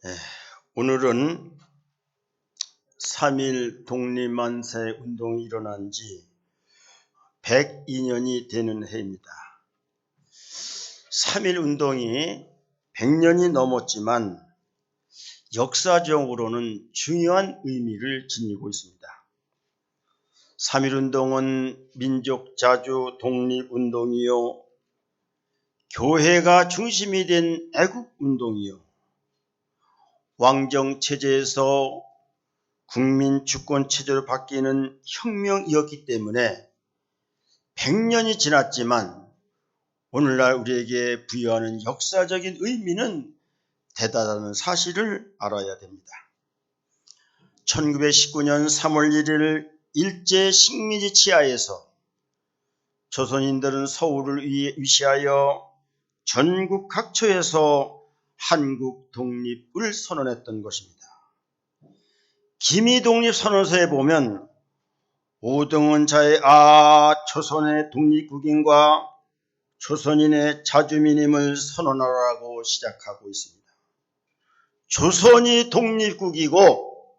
예, 오늘은 3.1 독립만세 운동이 일어난 지 102년이 되는 해입니다. 3.1 운동이 100년이 넘었지만 역사적으로는 중요한 의미를 지니고 있습니다. 3.1 운동은 민족자주 독립운동이요, 교회가 중심이 된 애국운동이요, 왕정체제에서 국민 주권체제로 바뀌는 혁명이었기 때문에 100년이 지났지만 오늘날 우리에게 부여하는 역사적인 의미는 대단하다는 사실을 알아야 됩니다. 1919년 3월 1일 일제 식민지 치하에서 조선인들은 서울을 위시하여 전국 각처에서 한국 독립을 선언했던 것입니다. 기미독립선언서에 보면 오등원자의 조선의 독립국인과 조선인의 자주민임을 선언하라고 시작하고 있습니다. 조선이 독립국이고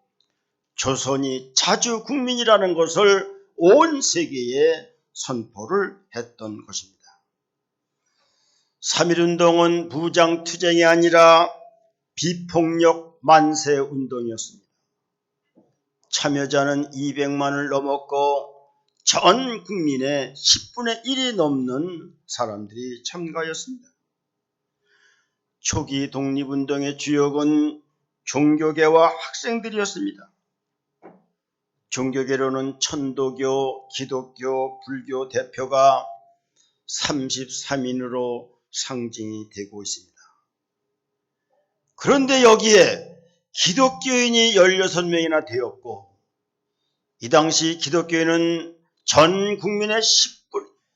조선이 자주국민이라는 것을 온 세계에 선포를 했던 것입니다. 3.1운동은 무장투쟁이 아니라 비폭력 만세운동이었습니다. 참여자는 200만을 넘었고 전 국민의 10분의 1이 넘는 사람들이 참가하였습니다. 초기 독립운동의 주역은 종교계와 학생들이었습니다. 종교계로는 천도교, 기독교, 불교 대표가 33인으로 상징이 되고 있습니다. 그런데 여기에 기독교인이 16명이나 되었고, 이 당시 기독교인은 전 국민의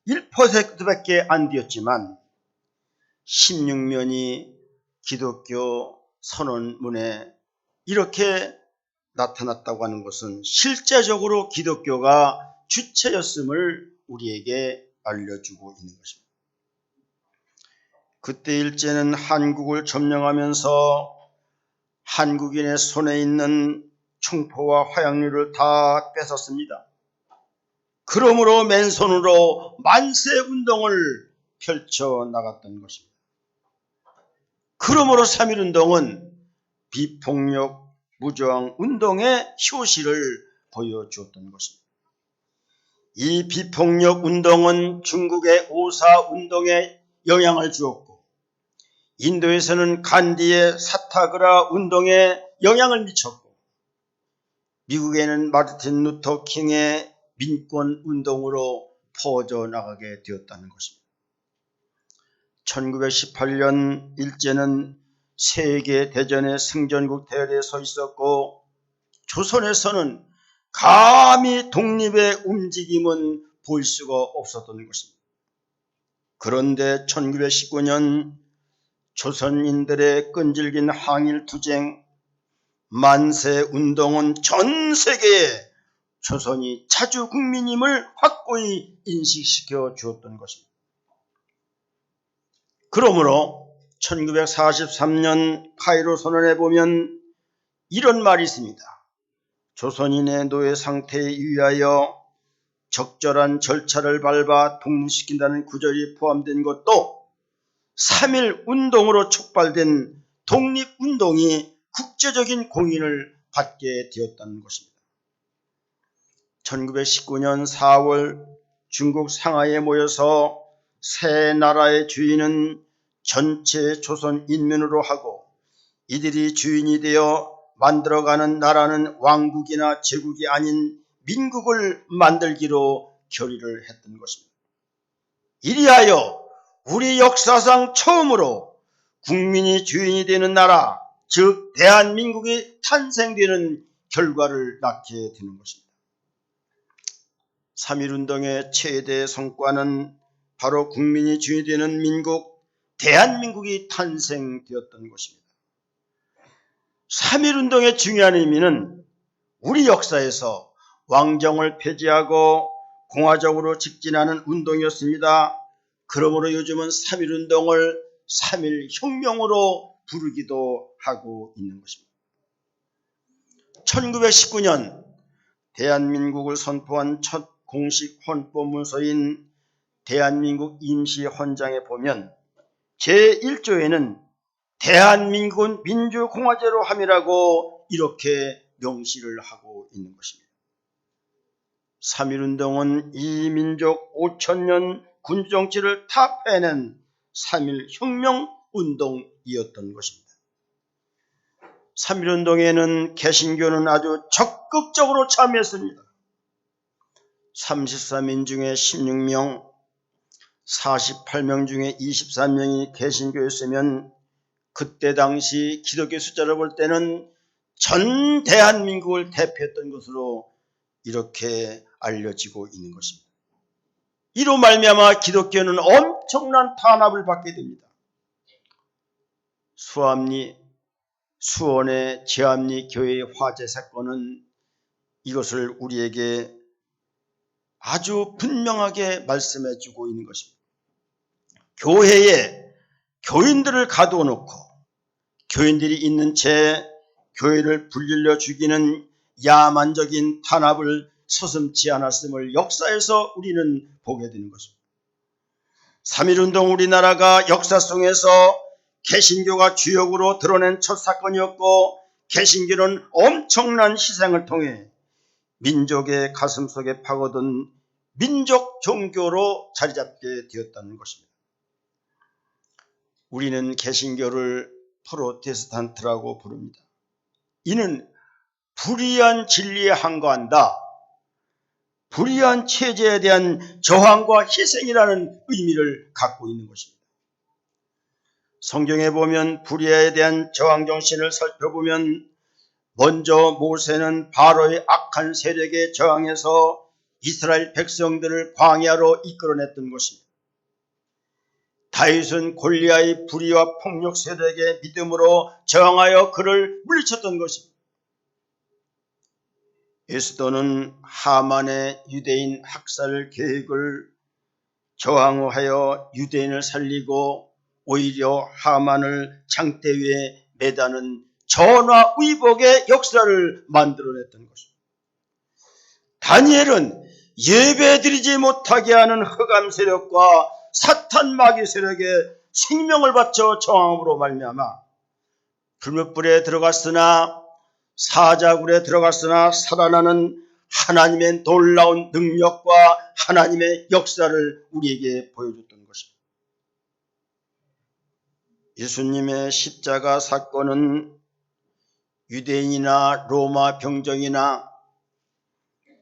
1%밖에 안 되었지만 16명이 기독교 선언문에 이렇게 나타났다고 하는 것은 실제적으로 기독교가 주체였음을 우리에게 알려주고 있는 것입니다. 그때 일제는 한국을 점령하면서 한국인의 손에 있는 총포와 화약류를 다 뺏었습니다. 그러므로 맨손으로 만세운동을 펼쳐나갔던 것입니다. 그러므로 3.1운동은 비폭력 무저항운동의 효시를 보여주었던 것입니다. 이 비폭력 운동은 중국의 오사운동에 영향을 주었고, 인도에서는 간디의 사타그라 운동에 영향을 미쳤고, 미국에는 마르틴 루터 킹의 민권 운동으로 퍼져나가게 되었다는 것입니다. 1918년 일제는 세계대전의 승전국 대열에 서 있었고, 조선에서는 감히 독립의 움직임은 볼 수가 없었던 것입니다. 그런데 1919년 조선인들의 끈질긴 항일투쟁, 만세운동은 전 세계에 조선이 자주국민임을 확고히 인식시켜 주었던 것입니다. 그러므로 1943년 카이로 선언에 보면 이런 말이 있습니다. 조선인의 노예 상태에 유의하여 적절한 절차를 밟아 독립시킨다는 구절이 포함된 것도 3.1 운동으로 촉발된 독립운동이 국제적인 공인을 받게 되었다는 것입니다. 1919년 4월 중국 상하이에 모여서 새 나라의 주인은 전체 조선 인민으로 하고, 이들이 주인이 되어 만들어가는 나라는 왕국이나 제국이 아닌 민국을 만들기로 결의를 했던 것입니다. 이리하여 우리 역사상 처음으로 국민이 주인이 되는 나라, 즉 대한민국이 탄생되는 결과를 낳게 되는 것입니다. 3.1운동의 최대 성과는 바로 국민이 주인이 되는 민국, 대한민국이 탄생되었던 것입니다. 3.1운동의 중요한 의미는 우리 역사에서 왕정을 폐지하고 공화정으로 직진하는 운동이었습니다. 그러므로 요즘은 3.1운동을 3.1혁명으로 부르기도 하고 있는 것입니다. 1919년 대한민국을 선포한 첫 공식 헌법문서인 대한민국 임시헌장에 보면 제1조에는 대한민국은 민주공화제로 함이라고 이렇게 명시를 하고 있는 것입니다. 3.1운동은 이 민족 5,000년 군주정치를 타파해낸 3.1혁명운동이었던 것입니다. 3.1운동에는 개신교는 아주 적극적으로 참여했습니다. 33인 중에 16명, 48명 중에 23명이 개신교였으면 그때 당시 기독교 숫자를 볼 때는 전 대한민국을 대표했던 것으로 이렇게 알려지고 있는 것입니다. 이로 말미암아 기독교는 엄청난 탄압을 받게 됩니다. 수원의 제암리 교회의 화재 사건은 이것을 우리에게 아주 분명하게 말씀해 주고 있는 것입니다. 교회에 교인들을 가두어 놓고 교인들이 있는 채 교회를 불릴러 죽이는 야만적인 탄압을 서슴지 않았음을 역사에서 우리는 보게 되는 것입니다. 3.1운동 우리나라가 역사 속에서 개신교가 주역으로 드러낸 첫 사건이었고 개신교는 엄청난 희생을 통해 민족의 가슴 속에 파고든 민족 종교로 자리잡게 되었다는 것입니다. 우리는 개신교를 프로테스탄트라고 부릅니다. 이는 불의한 진리에 항거한다. 불의한 체제에 대한 저항과 희생이라는 의미를 갖고 있는 것입니다. 성경에 보면 불의에 대한 저항 정신을 살펴보면 먼저 모세는 바로의 악한 세력에 저항해서 이스라엘 백성들을 광야로 이끌어냈던 것입니다. 다윗은 골리앗의 불의와 폭력 세력의 믿음으로 저항하여 그를 물리쳤던 것입니다. 에스더는 하만의 유대인 학살 계획을 저항하여 유대인을 살리고 오히려 하만을 장대 위에 매다는 전화위복의 역사를 만들어냈던 것입니다. 다니엘은 예배드리지 못하게 하는 흑암 세력과 사탄 마귀 세력에 생명을 바쳐 저항으로 말미암아 불못불에 들어갔으나 사자굴에 들어갔으나 살아나는 하나님의 놀라운 능력과 하나님의 역사를 우리에게 보여줬던 것입니다. 예수님의 십자가 사건은 유대인이나 로마 병정이나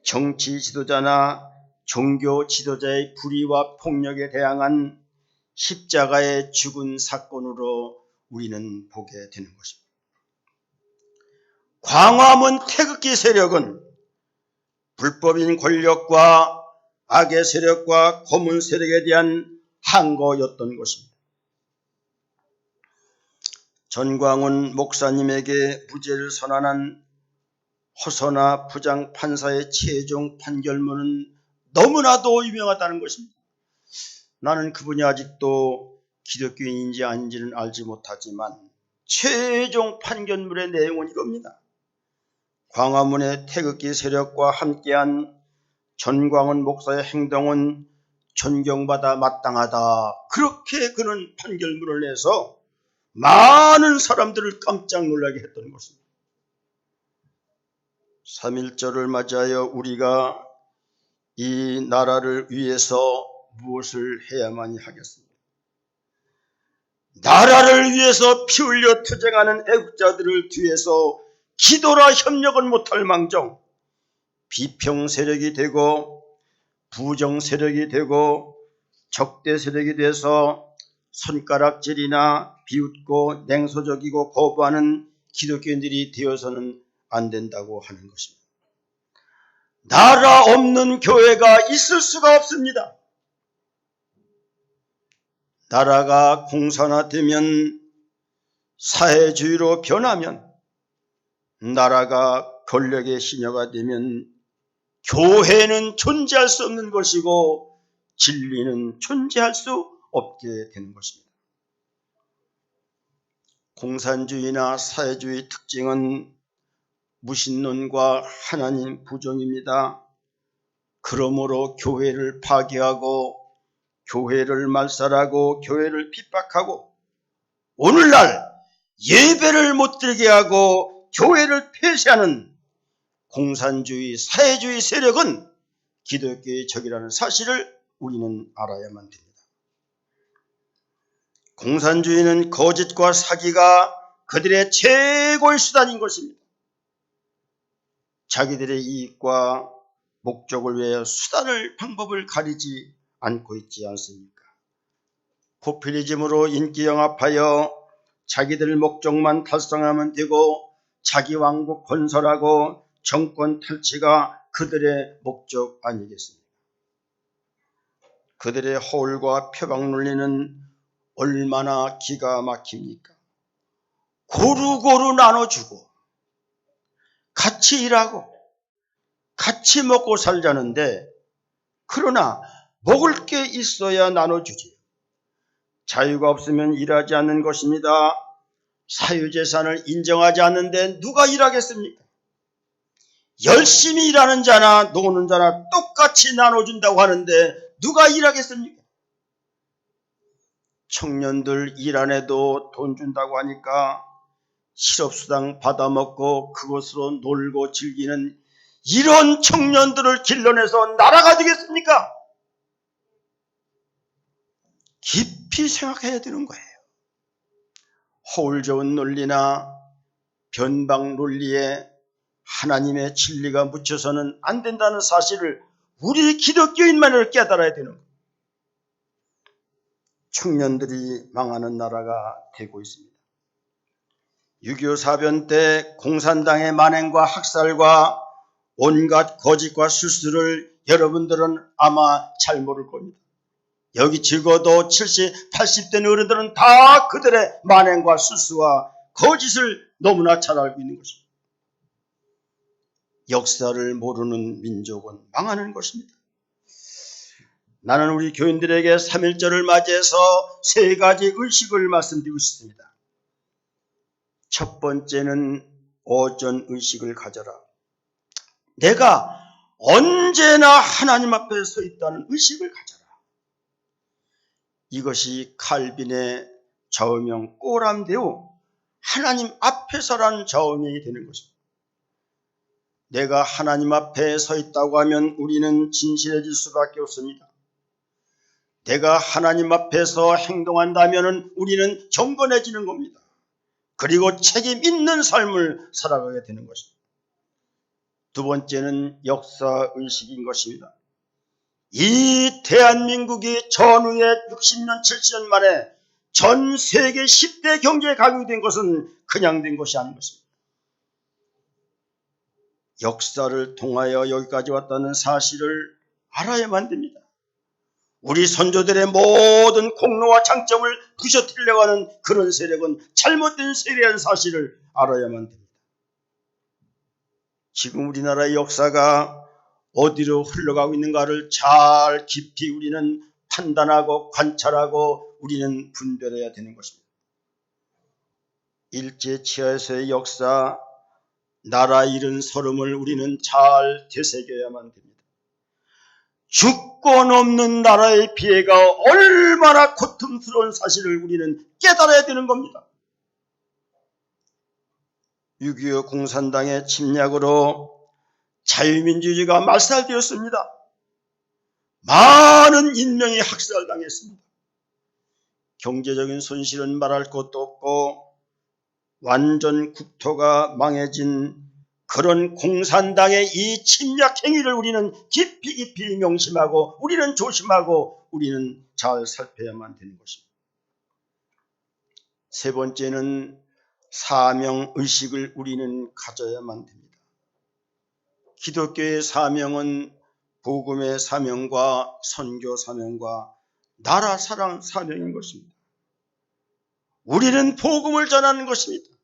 정치 지도자나 종교 지도자의 불의와 폭력에 대항한 십자가의 죽은 사건으로 우리는 보게 되는 것입니다. 광화문 태극기 세력은 불법인 권력과 악의 세력과 고문 세력에 대한 항거였던 것입니다. 전광훈 목사님에게 무죄를 선언한 호소나 부장 판사의 최종 판결문은 너무나도 유명하다는 것입니다. 나는 그분이 아직도 기독교인인지 아닌지는 알지 못하지만 최종 판결문의 내용은 이겁니다. 광화문의 태극기 세력과 함께한 전광훈 목사의 행동은 존경받아 마땅하다. 그렇게 그는 판결문을 내서 많은 사람들을 깜짝 놀라게 했던 것입니다. 3.1절을 맞이하여 우리가 이 나라를 위해서 무엇을 해야만이 하겠습니까? 나라를 위해서 피 흘려 투쟁하는 애국자들을 뒤에서 기도라 협력은 못할 망정 비평 세력이 되고 부정 세력이 되고 적대 세력이 돼서 손가락질이나 비웃고 냉소적이고 거부하는 기독교인들이 되어서는 안 된다고 하는 것입니다. 나라 없는 교회가 있을 수가 없습니다. 나라가 공산화되면 사회주의로 변하면 나라가 권력의 시녀가 되면 교회는 존재할 수 없는 것이고 진리는 존재할 수 없게 되는 것입니다. 공산주의나 사회주의 특징은 무신론과 하나님 부정입니다. 그러므로 교회를 파괴하고 교회를 말살하고 교회를 핍박하고 오늘날 예배를 못 드리게 하고 교회를 폐쇄하는 공산주의 사회주의 세력은 기독교의 적이라는 사실을 우리는 알아야만 됩니다. 공산주의는 거짓과 사기가 그들의 최고의 수단인 것입니다. 자기들의 이익과 목적을 위해 수단을 방법을 가리지 않고 있지 않습니까? 포퓰리즘으로 인기 영합하여 자기들 목적만 달성하면 되고 자기 왕국 건설하고 정권 탈취가 그들의 목적 아니겠습니까? 그들의 허울과 표방 논리는 얼마나 기가 막힙니까? 고루고루 나눠주고 같이 일하고 같이 먹고 살자는데 그러나 먹을 게 있어야 나눠주지. 자유가 없으면 일하지 않는 것입니다. 사유재산을 인정하지 않는데 누가 일하겠습니까? 열심히 일하는 자나 노는 자나 똑같이 나눠준다고 하는데 누가 일하겠습니까? 청년들 일 안 해도 돈 준다고 하니까 실업수당 받아먹고 그것으로 놀고 즐기는 이런 청년들을 길러내서 나라가 되겠습니까? 깊이 생각해야 되는 거예요. 허울 좋은 논리나 변방 논리에 하나님의 진리가 묻혀서는 안 된다는 사실을 우리 기독교인만을 깨달아야 되는 거예요. 청년들이 망하는 나라가 되고 있습니다. 6.25 사변 때 공산당의 만행과 학살과 온갖 거짓과 술수를 여러분들은 아마 잘 모를 겁니다. 여기 적어도 70, 80대 어른들은 다 그들의 만행과 술수와 거짓을 너무나 잘 알고 있는 것입니다. 역사를 모르는 민족은 망하는 것입니다. 나는 우리 교인들에게 3.1절을 맞이해서 세 가지 의식을 말씀드리고 싶습니다. 첫 번째는 오전 의식을 가져라. 내가 언제나 하나님 앞에 서 있다는 의식을 가져라. 이것이 칼빈의 좌우명 꼬람데오 하나님 앞에서라는 좌우명이 되는 것입니다. 내가 하나님 앞에 서 있다고 하면 우리는 진실해질 수밖에 없습니다. 내가 하나님 앞에서 행동한다면 우리는 경건해지는 겁니다. 그리고 책임 있는 삶을 살아가게 되는 것입니다. 두 번째는 역사의식인 것입니다. 이 대한민국이 전후에 60년, 70년 만에 전 세계 10대 경제에 각용된 것은 그냥 된 것이 아닌 것입니다. 역사를 통하여 여기까지 왔다는 사실을 알아야만 됩니다. 우리 선조들의 모든 공로와 장점을 부셔뜨리려고 하는 그런 세력은 잘못된 세력이라는 사실을 알아야만 됩니다. 지금 우리나라의 역사가 어디로 흘러가고 있는가를 잘 깊이 우리는 판단하고 관찰하고 우리는 분별해야 되는 것입니다. 일제치하에서의 역사, 나라 잃은 서름을 우리는 잘 되새겨야만 됩니다. 주권 없는 나라의 피해가 얼마나 고통스러운 사실을 우리는 깨달아야 되는 겁니다. 6.25 공산당의 침략으로 자유민주주의가 말살되었습니다. 많은 인명이 학살당했습니다. 경제적인 손실은 말할 것도 없고 완전 국토가 망해진 그런 공산당의 이 침략 행위를 우리는 깊이 명심하고 우리는 조심하고 우리는 잘 살펴야만 되는 것입니다. 세 번째는 사명의식을 우리는 가져야만 됩니다. 기독교의 사명은 복음의 사명과 선교 사명과 나라 사랑 사명인 것입니다. 우리는 복음을 전하는 것입니다.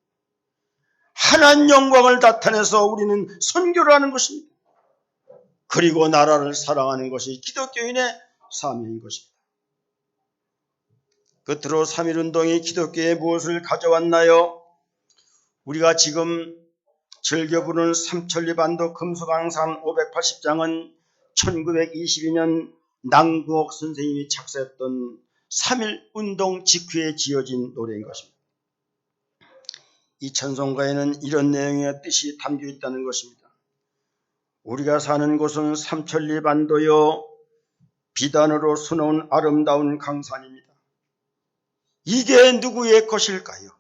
하나님 영광을 나타내서 우리는 선교를 하는 것입니다. 그리고 나라를 사랑하는 것이 기독교인의 사명인 것입니다. 끝으로 3.1운동이 기독교에 무엇을 가져왔나요? 우리가 지금 즐겨 부르는 삼천리반도 금수강산 580장은 1922년 남궁옥 선생님이 작사했던 3.1운동 직후에 지어진 노래인 것입니다. 이 찬송가에는 이런 내용의 뜻이 담겨 있다는 것입니다. 우리가 사는 곳은 삼천리반도요, 비단으로 수놓은 아름다운 강산입니다. 이게 누구의 것일까요?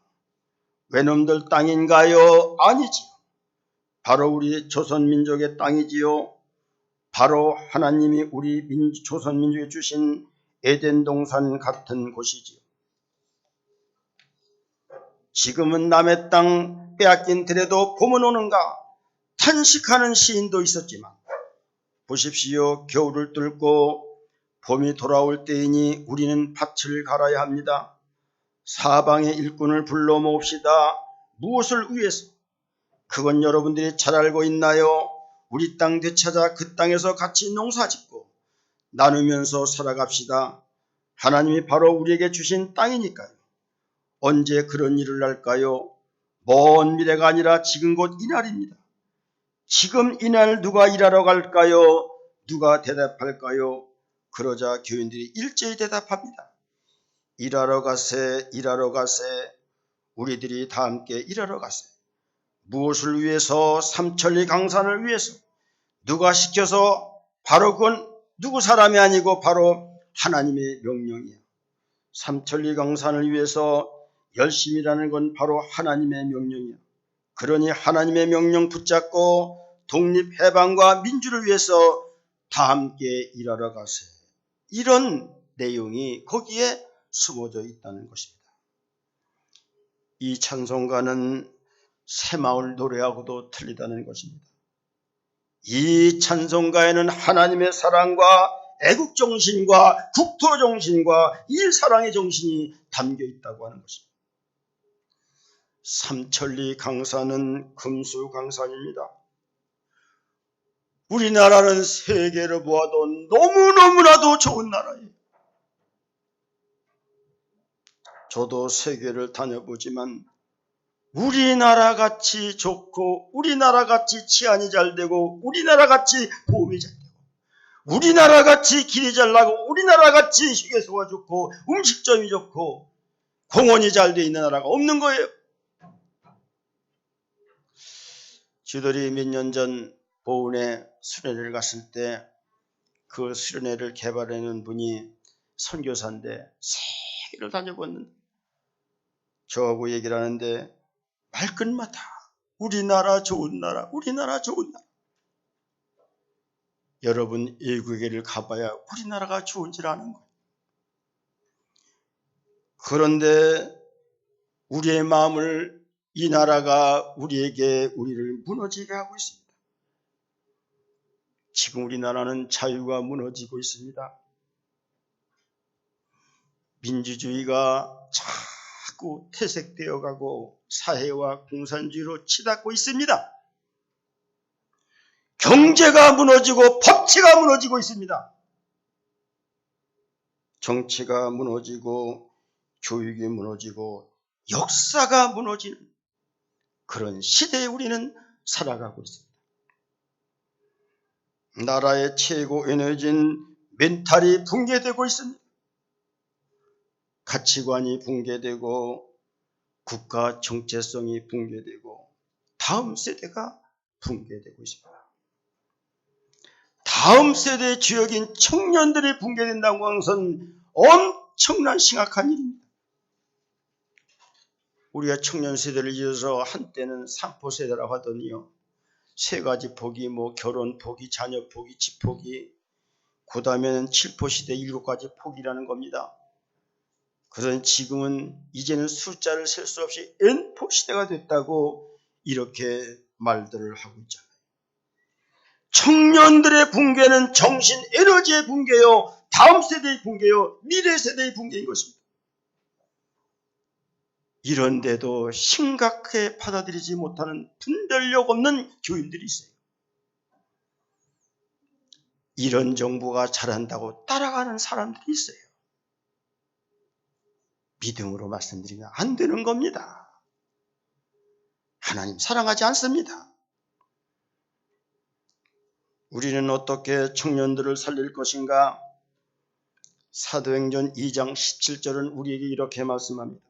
외놈들 땅인가요? 아니지요. 바로 우리 조선민족의 땅이지요. 바로 하나님이 우리 조선민족에 주신 에덴 동산 같은 곳이지요. 지금은 남의 땅 빼앗긴 들에도 봄은 오는가 탄식하는 시인도 있었지만, 보십시오. 겨울을 뚫고 봄이 돌아올 때이니 우리는 밭을 갈아야 합니다. 사방의 일꾼을 불러 모읍시다. 무엇을 위해서? 그건 여러분들이 잘 알고 있나요? 우리 땅 되찾아 그 땅에서 같이 농사짓고 나누면서 살아갑시다. 하나님이 바로 우리에게 주신 땅이니까요. 언제 그런 일을 할까요? 먼 미래가 아니라 지금 곧 이날입니다. 지금 이날 누가 일하러 갈까요? 누가 대답할까요? 그러자 교인들이 일제히 대답합니다. 일하러 가세, 일하러 가세. 우리들이 다 함께 일하러 가세. 무엇을 위해서? 삼천리 강산을 위해서. 누가 시켜서? 바로 그건 누구 사람이 아니고 바로 하나님의 명령이야. 삼천리 강산을 위해서 열심히 일하는 건 바로 하나님의 명령이야. 그러니 하나님의 명령 붙잡고 독립해방과 민주를 위해서 다 함께 일하러 가세. 이런 내용이 거기에 숨어져 있다는 것입니다. 이 찬송가는 새마을 노래하고도 틀리다는 것입니다. 이 찬송가에는 하나님의 사랑과 애국정신과 국토정신과 일사랑의 정신이 담겨 있다고 하는 것입니다. 삼천리 강산은 금수강산입니다. 우리나라는 세계로 보아도 너무너무나도 좋은 나라예요. 저도 세계를 다녀보지만 우리나라같이 좋고 우리나라같이 치안이 잘 되고 우리나라같이 보험이 잘 되고 우리나라같이 길이 잘 나고 우리나라같이 휴게소가 좋고 음식점이 좋고 공원이 잘 돼 있는 나라가 없는 거예요. 저들이 몇 년 전 보은에 수련회를 갔을 때 그 수련회를 개발하는 분이 선교사인데 세계를 다녀봤는데 저하고 얘기를 하는데 말끝마다 우리나라 좋은 나라, 우리나라 좋은 나라. 여러분 외국에를 가봐야 우리나라가 좋은 줄 아는 거예요. 그런데 우리의 마음을 이 나라가 우리를 무너지게 하고 있습니다. 지금 우리나라는 자유가 무너지고 있습니다. 민주주의가 자꾸 퇴색되어 가고 사회와 공산주의로 치닫고 있습니다. 경제가 무너지고 법치가 무너지고 있습니다. 정치가 무너지고 교육이 무너지고 역사가 무너지는 그런 시대에 우리는 살아가고 있습니다. 나라의 최고 에너지는 멘탈이 붕괴되고 있습니다. 가치관이 붕괴되고 국가 정체성이 붕괴되고 다음 세대가 붕괴되고 있습니다. 다음 세대의 주역인 청년들이 붕괴된다고 하는 것은 엄청난 심각한 일입니다. 우리가 청년 세대를 이어서 한때는 삼포 세대라고 하더니요. 세 가지 포기, 결혼 포기, 자녀 포기, 집 포기, 그 다음에는 7포 시대 7가지 포기라는 겁니다. 그러니 지금은 이제는 숫자를 셀 수 없이 N포 시대가 됐다고 이렇게 말들을 하고 있잖아요. 청년들의 붕괴는 정신 에너지의 붕괴요, 다음 세대의 붕괴요, 미래 세대의 붕괴인 것입니다. 이런데도 심각하게 받아들이지 못하는 분별력 없는 교인들이 있어요. 이런 정부가 잘한다고 따라가는 사람들이 있어요. 믿음으로 말씀드리면 안 되는 겁니다. 하나님 사랑하지 않습니다. 우리는 어떻게 청년들을 살릴 것인가? 사도행전 2장 17절은 우리에게 이렇게 말씀합니다.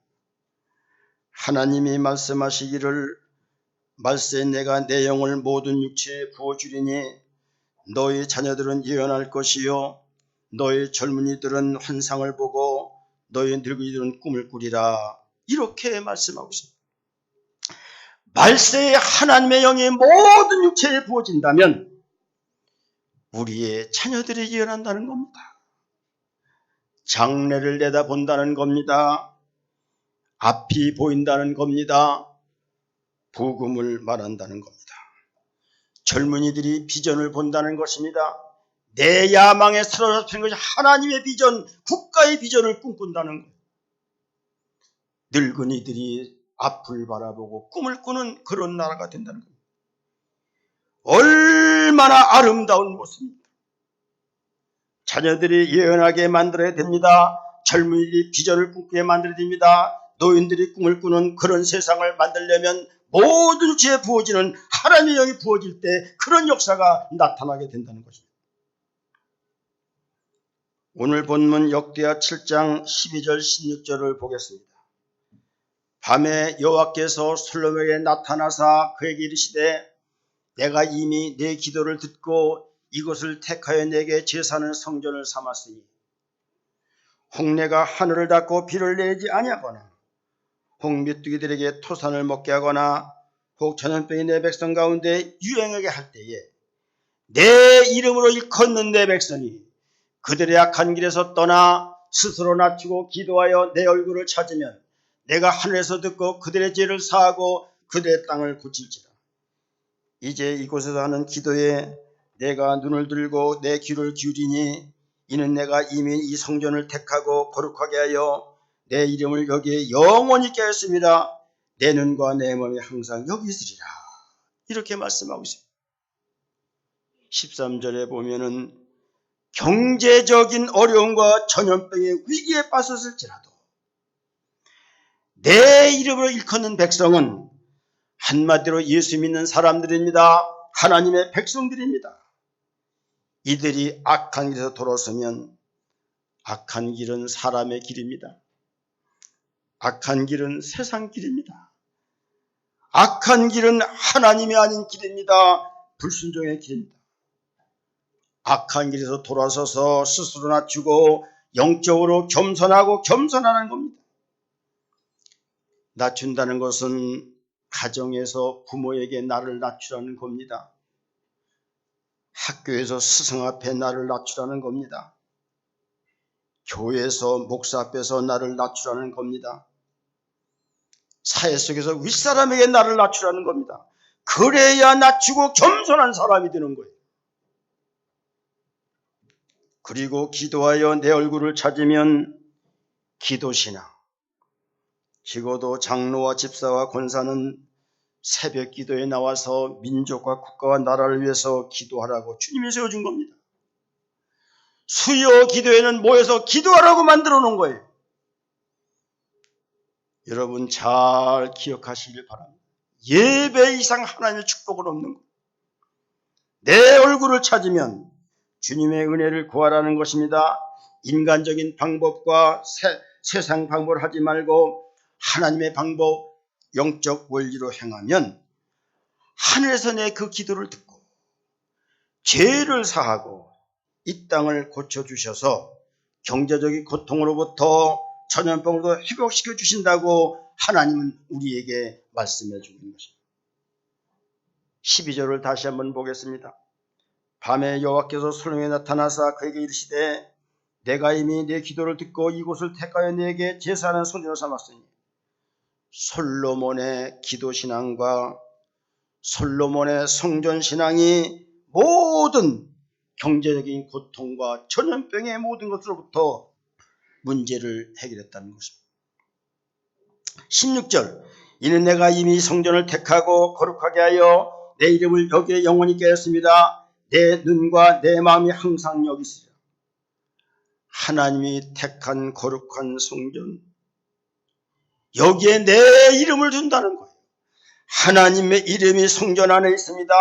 하나님이 말씀하시기를 말세 내가 내 영을 모든 육체에 부어주리니 너희 자녀들은 예언할 것이요 너희 젊은이들은 환상을 보고 너희 늙은이들은 꿈을 꾸리라. 이렇게 말씀하고 있습니다. 말세에 하나님의 영이 모든 육체에 부어진다면 우리의 자녀들이 예언한다는 겁니다. 장래를 내다본다는 겁니다. 앞이 보인다는 겁니다. 복음을 말한다는 겁니다. 젊은이들이 비전을 본다는 것입니다. 내 야망에 사로잡히는 것이 하나님의 비전, 국가의 비전을 꿈꾼다는 것. 늙은이들이 앞을 바라보고 꿈을 꾸는 그런 나라가 된다는 겁니다. 얼마나 아름다운 모습입니다. 자녀들이 예언하게 만들어야 됩니다. 젊은이들이 비전을 꿈꾸게 만들어야 됩니다. 노인들이 꿈을 꾸는 그런 세상을 만들려면 모든 육체에 부어지는 하나님의 영이 부어질 때 그런 역사가 나타나게 된다는 것입니다. 오늘 본문 역대하 7장 12절 16절을 보겠습니다. 밤에 여호와께서 솔로몬에게 나타나사 그에게 이르시되 내가 이미 내 기도를 듣고 이것을 택하여 내게 제사하는 성전을 삼았으니 홍내가 하늘을 닫고 비를 내리지 아니하거나 혹 메뚜기들에게 토산을 먹게 하거나 혹 전염병이 내 백성 가운데 유행하게 할 때에 내 이름으로 일컫는 내 백성이 그들의 악한 길에서 떠나 스스로 낮추고 기도하여 내 얼굴을 찾으면 내가 하늘에서 듣고 그들의 죄를 사하고 그들의 땅을 고칠지라. 이제 이곳에서 하는 기도에 내가 눈을 들고 내 귀를 기울이니 이는 내가 이미 이 성전을 택하고 거룩하게 하여 내 이름을 여기에 영원히 있게 하였습니다. 내 눈과 내 몸이 항상 여기 있으리라. 이렇게 말씀하고 있습니다. 13절에 보면은 경제적인 어려움과 전염병의 위기에 빠졌을지라도 내 이름으로 일컫는 백성은 한마디로 예수 믿는 사람들입니다. 하나님의 백성들입니다. 이들이 악한 길에서 돌아서면 악한 길은 사람의 길입니다. 악한 길은 세상 길입니다. 악한 길은 하나님이 아닌 길입니다. 불순종의 길입니다. 악한 길에서 돌아서서 스스로 낮추고 영적으로 겸손하고 겸손하는 겁니다. 낮춘다는 것은 가정에서 부모에게 나를 낮추라는 겁니다. 학교에서 스승 앞에 나를 낮추라는 겁니다. 교회에서 목사 앞에서 나를 낮추라는 겁니다. 사회 속에서 윗사람에게 나를 낮추라는 겁니다. 그래야 낮추고 겸손한 사람이 되는 거예요. 그리고 기도하여 내 얼굴을 찾으면 기도신앙. 적어도 장로와 집사와 권사는 새벽 기도에 나와서 민족과 국가와 나라를 위해서 기도하라고 주님이 세워준 겁니다. 수요 기도회는 모여서 기도하라고 만들어 놓은 거예요. 여러분 잘 기억하시길 바랍니다. 예배 이상 하나님의 축복은 없는 거예요. 내 얼굴을 찾으면 주님의 은혜를 구하라는 것입니다. 인간적인 방법과 세상 방법을 하지 말고 하나님의 방법, 영적 원리로 행하면 하늘에서 내 그 기도를 듣고 죄를 사하고 이 땅을 고쳐주셔서 경제적인 고통으로부터 전염병으로도 회복시켜 주신다고 하나님은 우리에게 말씀해 주는 것입니다. 12절을 다시 한번 보겠습니다. 밤에 여호와께서 솔로몬에게 나타나사 그에게 이르시되 내가 이미 내 기도를 듣고 이곳을 택하여 내게 제사하는 성전을 삼았으니 솔로몬의 기도신앙과 솔로몬의 성전신앙이 모든 경제적인 고통과 전염병의 모든 것으로부터 문제를 해결했다는 것입니다. 16절 이는 내가 이미 성전을 택하고 거룩하게 하여 내 이름을 여기에 영원히 있게 하였습니다. 내 눈과 내 마음이 항상 여기 있으리라. 하나님이 택한 거룩한 성전, 여기에 내 이름을 둔다는 거예요. 하나님의 이름이 성전 안에 있습니다.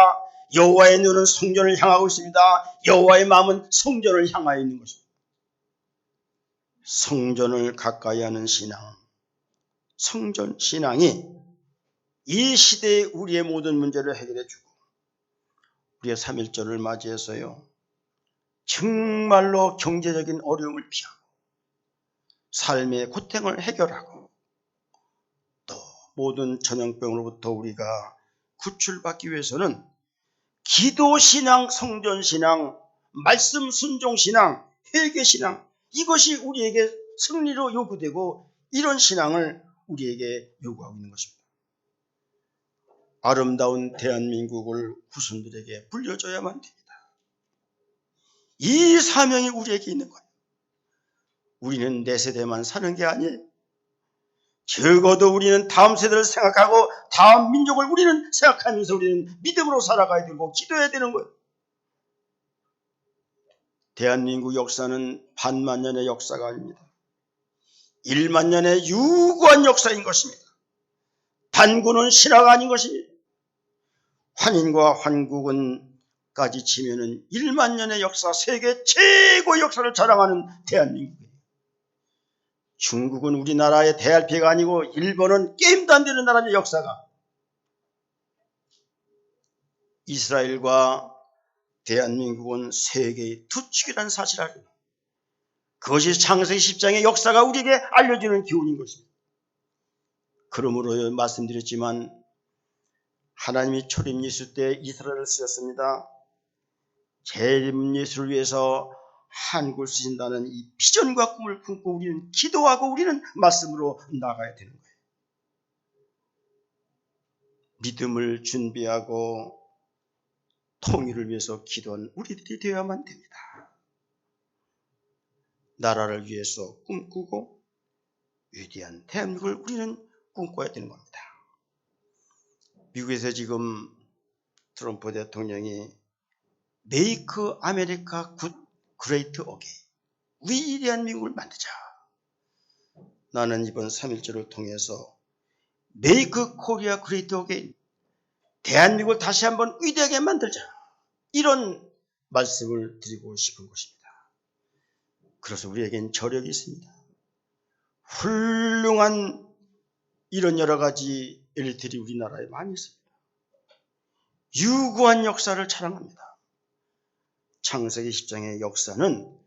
여호와의 눈은 성전을 향하고 있습니다. 여호와의 마음은 성전을 향하여 있는 것입니다. 성전을 가까이 하는 신앙, 성전 신앙이 이 시대의 우리의 모든 문제를 해결해 주고 우리의 3.1절을 맞이해서요, 정말로 경제적인 어려움을 피하고 삶의 고통을 해결하고 또 모든 전염병으로부터 우리가 구출받기 위해서는 기도신앙, 성전신앙, 말씀 순종신앙, 회개신앙, 이것이 우리에게 승리로 요구되고 이런 신앙을 우리에게 요구하고 있는 것입니다. 아름다운 대한민국을 후손들에게 물려줘야만 됩니다. 이 사명이 우리에게 있는 거예요. 우리는 내 세대만 사는 게 아니에요. 적어도 우리는 다음 세대를 생각하고 다음 민족을 우리는 생각하면서 우리는 믿음으로 살아가야 되고 기도해야 되는 거예요. 대한민국 역사는 반만 년의 역사가 아닙니다. 1만 년의 유구한 역사인 것입니다. 반구는 신화가 아닌 것입니다. 환인과 환국은까지 치면은 1만 년의 역사, 세계 최고의 역사를 자랑하는 대한민국이에요. 중국은 우리나라의 대할피가 아니고 일본은 게임도 안 되는 나라의 역사가. 이스라엘과 대한민국은 세계의 두 축이라는 사실을 알고, 그것이 창세기 10장의 역사가 우리에게 알려주는 교훈인 것입니다. 그러므로 말씀드렸지만 하나님이 초림 예수 때 이스라엘을 쓰셨습니다. 재림 예수를 위해서 한국을 쓰신다는 이 비전과 꿈을 품고 우리는 기도하고 우리는 말씀으로 나가야 되는 거예요. 믿음을 준비하고 통일을 위해서 기도하는 우리들이 되어야만 됩니다. 나라를 위해서 꿈꾸고 위대한 대한민국을 우리는 꿈꿔야 되는 겁니다. 미국에서 지금 트럼프 대통령이 메이크 아메리카 굿 그레이트 어게인, 위대한 미국을 만들자. 나는 이번 3.1절을 통해서 메이크 코리아 그레이트 어게인, 대한민국을 다시 한번 위대하게 만들자, 이런 말씀을 드리고 싶은 것입니다. 그래서 우리에겐 저력이 있습니다. 훌륭한 이런 여러 가지 일들이 우리나라에 많이 있습니다. 유구한 역사를 자랑합니다. 창세기 10장의 역사는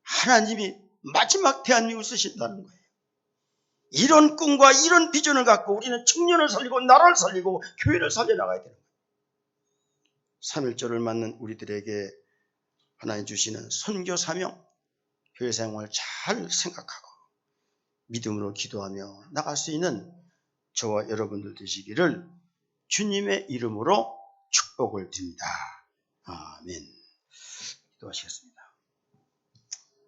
하나님이 마지막 대한민국을 쓰신다는 거예요. 이런 꿈과 이런 비전을 갖고 우리는 청년을 살리고 나라를 살리고 교회를 살려나가야 되는 거예요. 3.1절을 맞는 우리들에게 하나님 주시는 선교 사명, 교회 생활을 잘 생각하고 믿음으로 기도하며 나갈 수 있는 저와 여러분들 되시기를 주님의 이름으로 축복을 드립니다. 아멘. 기도하시겠습니다.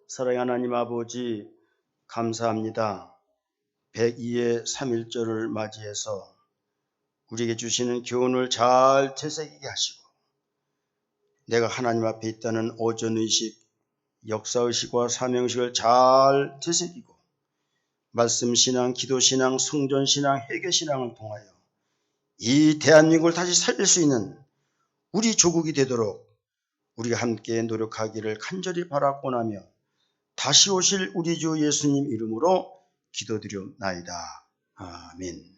사랑의 하나님 아버지, 감사합니다. 102의 3.1절을 맞이해서 우리에게 주시는 교훈을 잘 되새기게 하시고 내가 하나님 앞에 있다는 오전의식, 역사의식과 사명의식을 잘 되새기고 말씀신앙, 기도신앙, 성전신앙, 회개신앙을 통하여 이 대한민국을 다시 살릴 수 있는 우리 조국이 되도록 우리가 함께 노력하기를 간절히 바라고나며 다시 오실 우리 주 예수님 이름으로 기도드리옵나이다. 아멘.